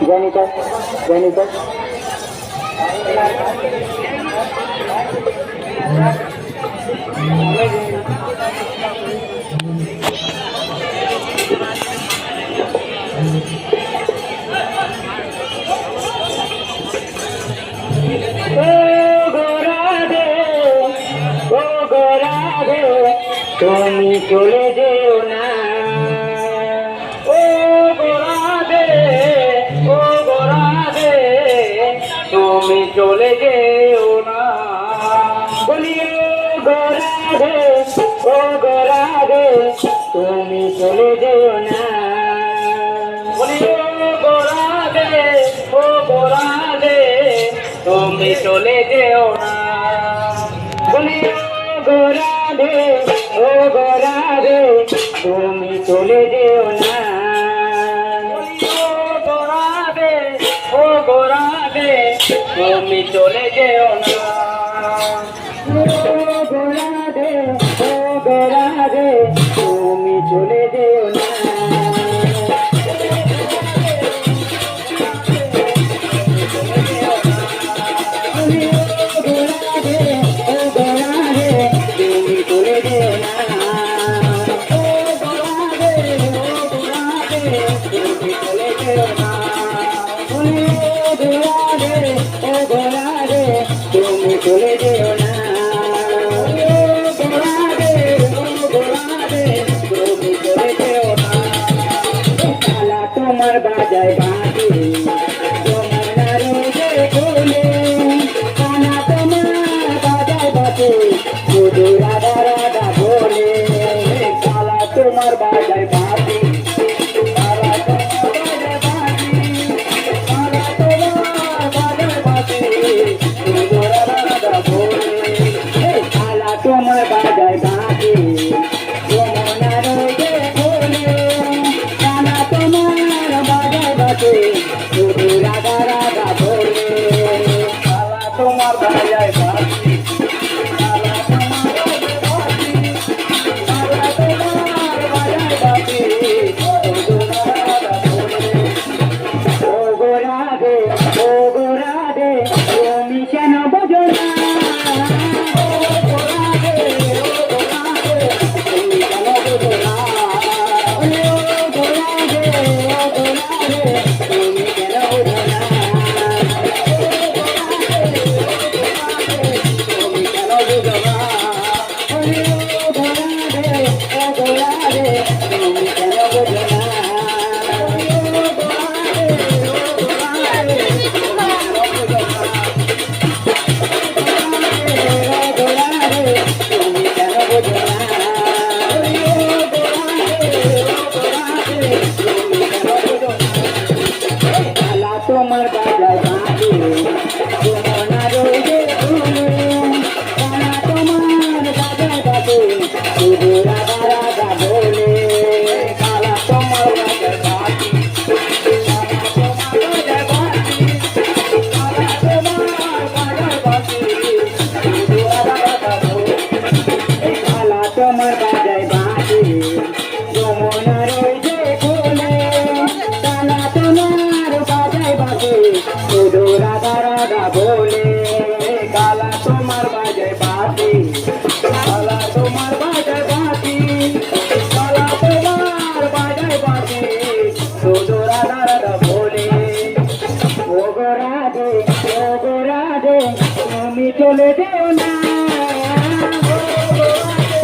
Jennifer Jennifer তুমি চলে যেও না, ও গোরাদে, ও গোরাদে, তুমি চলে যেও না। বলি ও গোরাদে, ও গোরাদে, তুমি চলে যেও না। বলি ও গোরাদে, ও গোরাদে, তুমি চলে যেও না। বলি ও গোরাদে, ও গোরাদে, তুমি চলে যেও না। ও গোরাদে, ও গোরাদে, তুমি চলে যেও না। ও গোরাদে, ও গোরাদে, তুমি চলে যেও না। তুমি চলে যেও না, তুমি চলে যেও না। কালা তোমার বাজায় বাঁধে, তোমার রোজে বলে, কানা তোমার বাজায় বাঁধে, শুধু রাধা রাধা বলে। কালা তোমার বাজায় বাঁধে, তোমার বাজায় বাঁধে, যমুনা রোজে বলে, কানা তোমার বাজায় বাঁধে, শুধু রাধা রাধা বলে। কালা তোমার বাজায় বাঁধে, কালা তোমার বাজায় বাঁধে, শুধু রাধা রাধা বলে। ও গোরাদে, ও গোরাদে, তুমি কেন বোঝো না? তোমার বাজায় বাঁধে, যমুনা রোজে বলে, কানা তোমার বাজায় বাঁধে, শুধু রাধা রাধা বলে। কালা তোমার বাজায় বাঁধে, কালা তোমার বাজায় বাঁধে, যমুনা রোজে বলে, কানা তোমার বাজায় বাঁধে, শুধু রাধা রাধা বলে। কালা তোমার বাজায় বাঁধে, কালা তোমার বাজায় বাঁধে, কালা তোমার বাজায় বাঁধে, শুধু রাধা রাধা বলে। ও গোরাদে, ও গোরাদে, তুমি চলে যেও না। ও গোরাদে,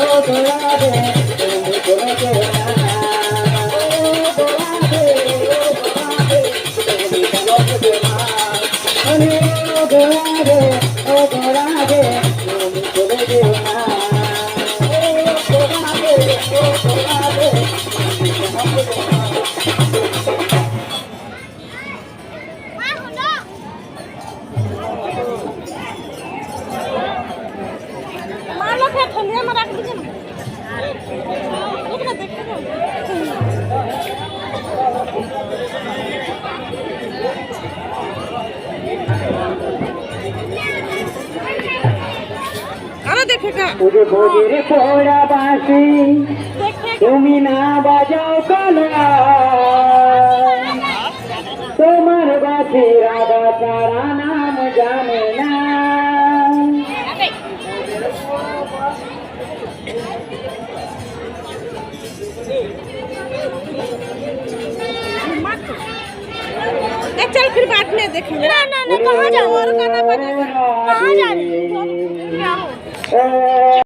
ও গোরাদে, তুমি চলে যেও না। ওরে ভোজের পোড়া বাঁশি তুমি না বাজাও কলা তোমার বাঁশি রাধা তারা নাম জানে না चल फिर बाद में देखेंगे ना ना ना कहाँ जाओ और गाना बजा कहाँ जा रही हो